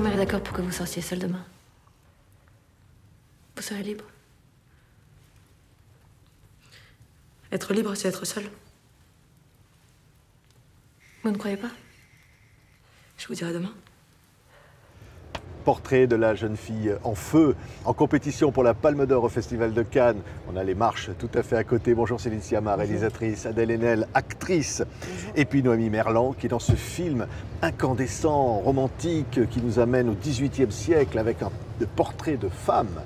Grand-mère est d'accord pour que vous sortiez seule demain. Vous serez libre. Être libre, c'est être seule. Vous ne croyez pas? Je vous dirai demain. Portrait de la jeune fille en feu, en compétition pour la Palme d'Or au Festival de Cannes. On a les marches tout à fait à côté. Bonjour Céline Sciamma, réalisatrice, Adèle Haenel, actrice. Bonjour. Et puis Noémie Merlan, qui est dans ce film incandescent, romantique, qui nous amène au XVIIIe siècle avec un portrait de femme.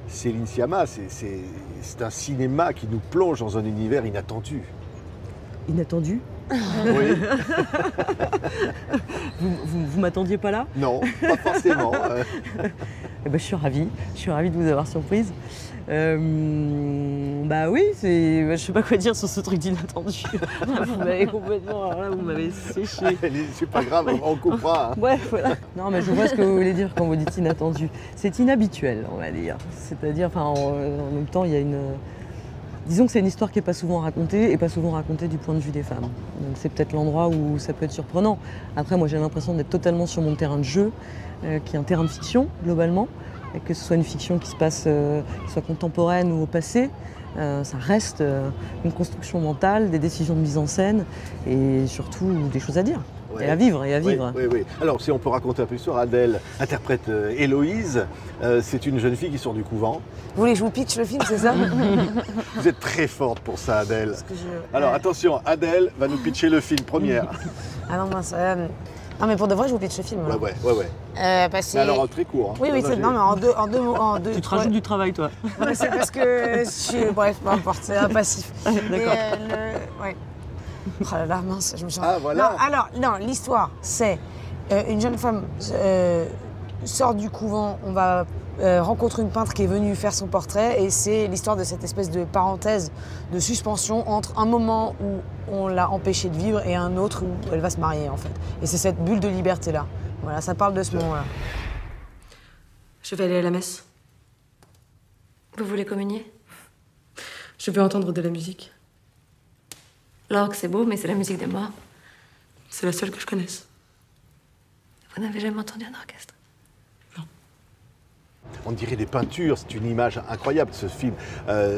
Céline Sciamma, c'est un cinéma qui nous plonge dans un univers inattendu. Inattendu? Oui. Vous m'attendiez pas là? Non, pas forcément. Eh ben, je suis ravie de vous avoir surprise. Bah oui, je sais pas quoi dire sur ce truc d'inattendu. Vous m'avez complètement, alors là, vous m'avez séché. C'est pas grave, on coupera. Hein. Ouais, voilà. Non, mais je vois ce que vous voulez dire quand vous dites inattendu. C'est inhabituel, on va dire. C'est-à-dire, enfin, en même temps, il y a une... Disons que c'est une histoire qui n'est pas souvent racontée, et pas souvent racontée du point de vue des femmes. Donc c'est peut-être l'endroit où ça peut être surprenant. Après, moi j'ai l'impression d'être totalement sur mon terrain de jeu, qui est un terrain de fiction, globalement. Et que ce soit une fiction qui se passe, qui soit contemporaine ou au passé, ça reste une construction mentale, des décisions de mise en scène, et surtout des choses à dire. Ouais. Et à vivre, Oui. Alors, si on peut raconter un peu l'histoire, Adèle interprète Héloïse. C'est une jeune fille qui sort du couvent. Vous voulez que je vous pitch le film, c'est ça? Vous êtes très forte pour ça, Adèle. Alors, attention, Adèle va nous pitcher le film, première. Ah non, mince. Non, mais pour de vrai, je vous pitch le film. Ouais. Mais alors, très court. Hein. Oui, non, mais en deux mots. Tu te rajoutes du travail, toi. C'est parce que je suis... Bref, peu importe, c'est un passif. D'accord. Ouais. Oh là là, mince, je me sens... Ah, voilà. Non, l'histoire, c'est une jeune femme sort du couvent, on va rencontre une peintre qui est venue faire son portrait, et c'est l'histoire de cette espèce de parenthèse, de suspension entre un moment où on l'a empêchée de vivre et un autre où elle va se marier, en fait. Et c'est cette bulle de liberté-là. Voilà, ça parle de ce moment-là. Je vais aller à la messe. Vous voulez communier? Je veux entendre de la musique. L'orgue, c'est beau, mais c'est la musique des morts. C'est la seule que je connaisse. Vous n'avez jamais entendu un orchestre? Non. On dirait des peintures, c'est une image incroyable, ce film.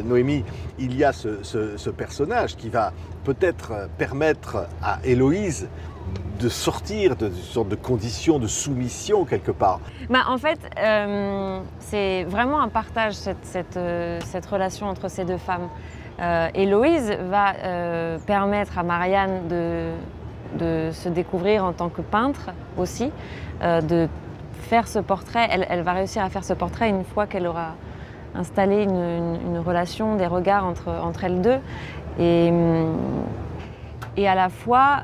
Noémie, il y a ce personnage qui va peut-être permettre à Héloïse de sortir de sorte de conditions de soumission quelque part. En fait, c'est vraiment un partage, cette relation entre ces deux femmes. Héloïse va permettre à Marianne de se découvrir en tant que peintre aussi, de faire ce portrait. Elle va réussir à faire ce portrait une fois qu'elle aura installé une relation, des regards entre elles deux. Et à la fois,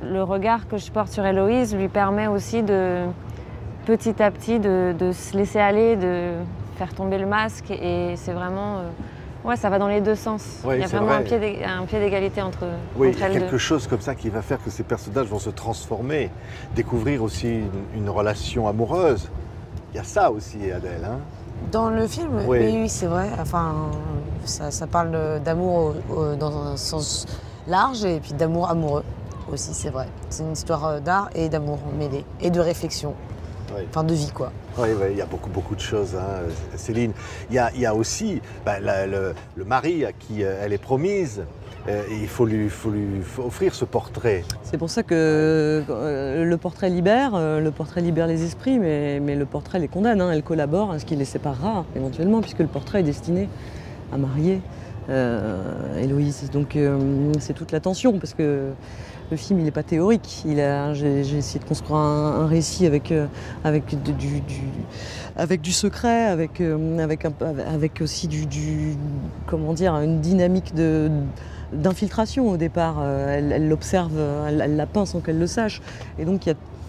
le regard que je porte sur Héloïse lui permet aussi petit à petit de se laisser aller, de faire tomber le masque. Et c'est vraiment... Ouais, ça va dans les deux sens. Oui, il y a vraiment un pied d'égalité entre elles deux. Oui, il y a quelque chose comme ça qui va faire que ces personnages vont se transformer, découvrir aussi une relation amoureuse. Il y a ça aussi, Adèle. Hein? Dans le film, oui, c'est vrai. Enfin, ça parle d'amour dans un sens large, et puis d'amour amoureux aussi, c'est vrai. C'est une histoire d'art et d'amour mêlé, et de réflexion. Oui. Enfin, de vie, quoi. Oui, il y a beaucoup de choses, hein, Céline. Il y a aussi le mari à qui elle est promise. Il faut lui offrir ce portrait. C'est pour ça que le portrait libère les esprits, mais le portrait les condamne. Hein. Elle collabore à ce qui les séparera, éventuellement, puisque le portrait est destiné à marier Héloïse. Donc c'est toute la tension, parce que le film, il n'est pas théorique. J'ai essayé de construire un récit avec du secret, avec aussi comment dire, une dynamique d'infiltration au départ. Elle l'observe, elle la peint sans qu'elle le sache. Et donc,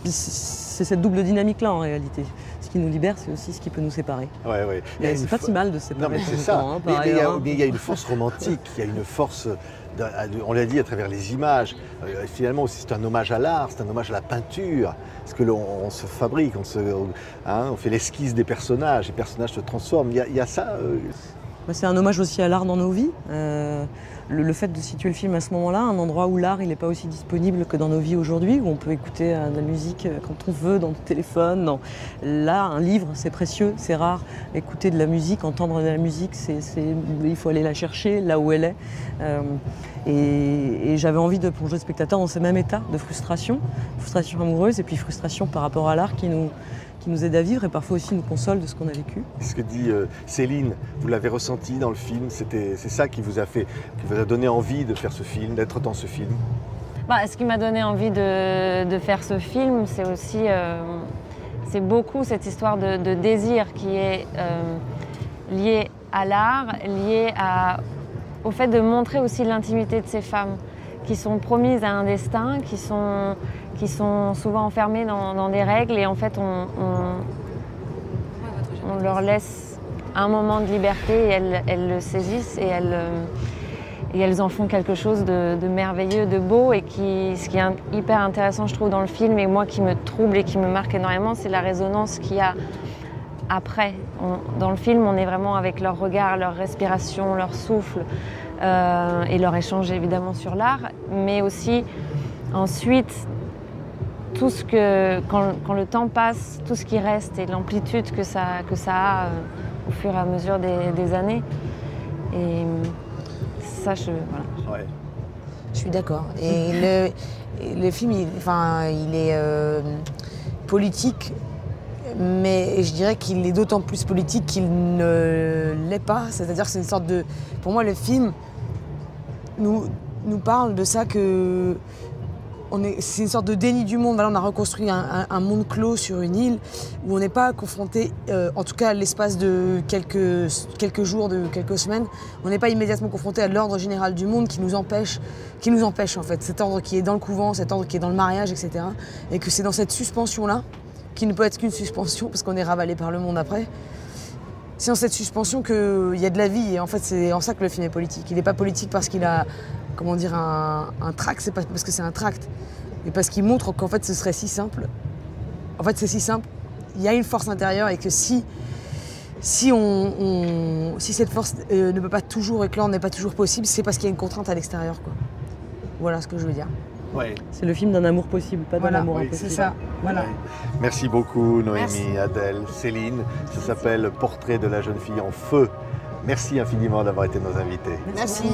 c'est cette double dynamique-là, en réalité. Ce qui nous libère, c'est aussi ce qui peut nous séparer. Ouais. C'est pas si mal de se séparer. Non, mais c'est ça. Hein, mais il y a une force romantique, il y a une force... On l'a dit à travers les images, finalement aussi c'est un hommage à l'art, c'est un hommage à la peinture, parce que on se fabrique, on fait l'esquisse des personnages, les personnages se transforment, il y a ça. C'est un hommage aussi à l'art dans nos vies. Le fait de situer le film à ce moment-là, un endroit où l'art il n'est pas aussi disponible que dans nos vies aujourd'hui, où on peut écouter de la musique quand on veut, dans le téléphone. Là, un livre, c'est précieux, c'est rare. Écouter de la musique, entendre de la musique, il faut aller la chercher là où elle est. Et j'avais envie de plonger le spectateur dans ce même état de frustration amoureuse et puis frustration par rapport à l'art qui nous aide à vivre et parfois aussi nous console de ce qu'on a vécu. Ce que dit Céline, vous l'avez ressenti dans le film, c'est ça qui vous a donné envie de faire ce film, d'être dans ce film? Ce qui m'a donné envie de faire ce film, c'est aussi c'est beaucoup cette histoire de désir qui est liée à l'art, liée au fait de montrer aussi l'intimité de ces femmes qui sont promises à un destin, qui sont souvent enfermées dans des règles et en fait on leur laisse un moment de liberté et elles le saisissent et elles en font quelque chose de merveilleux, de beau et ce qui est hyper intéressant je trouve dans le film et moi qui me trouble et qui me marque énormément, c'est la résonance qu'il y a après. Dans le film, on est vraiment avec leur regard, leur respiration, leur souffle et leur échange évidemment sur l'art, mais aussi ensuite tout ce que, quand le temps passe, tout ce qui reste et l'amplitude que ça a au fur et à mesure des années. Et ça, voilà. Ouais. Je suis d'accord. Et le film, il est politique, mais je dirais qu'il est d'autant plus politique qu'il ne l'est pas. C'est-à-dire que c'est une sorte de... Pour moi, le film nous parle de ça que... C'est une sorte de déni du monde. Voilà, on a reconstruit un monde clos sur une île où on n'est pas confronté, en tout cas à l'espace de quelques jours, de quelques semaines, on n'est pas immédiatement confronté à l'ordre général du monde qui nous empêche en fait, cet ordre qui est dans le couvent, cet ordre qui est dans le mariage, etc. Et que c'est dans cette suspension-là, qui ne peut être qu'une suspension parce qu'on est ravalé par le monde après, c'est dans cette suspension qu'il y a de la vie et en fait c'est en ça que le film est politique. Il n'est pas politique parce qu'il a comment dire, un tract, c'est pas parce que c'est un tract, mais parce qu'il montre qu'en fait ce serait si simple. En fait c'est si simple, il y a une force intérieure et que si cette force ne peut pas toujours éclore, n'est pas toujours possible, c'est parce qu'il y a une contrainte à l'extérieur, quoi. Voilà ce que je veux dire. Ouais. C'est le film d'un amour possible, pas d'un amour impossible. C'est ça, voilà. Ouais. Merci beaucoup Noémie, Merci. Adèle, Céline. Ça s'appelle Portrait de la jeune fille en feu. Merci infiniment d'avoir été nos invités. Merci.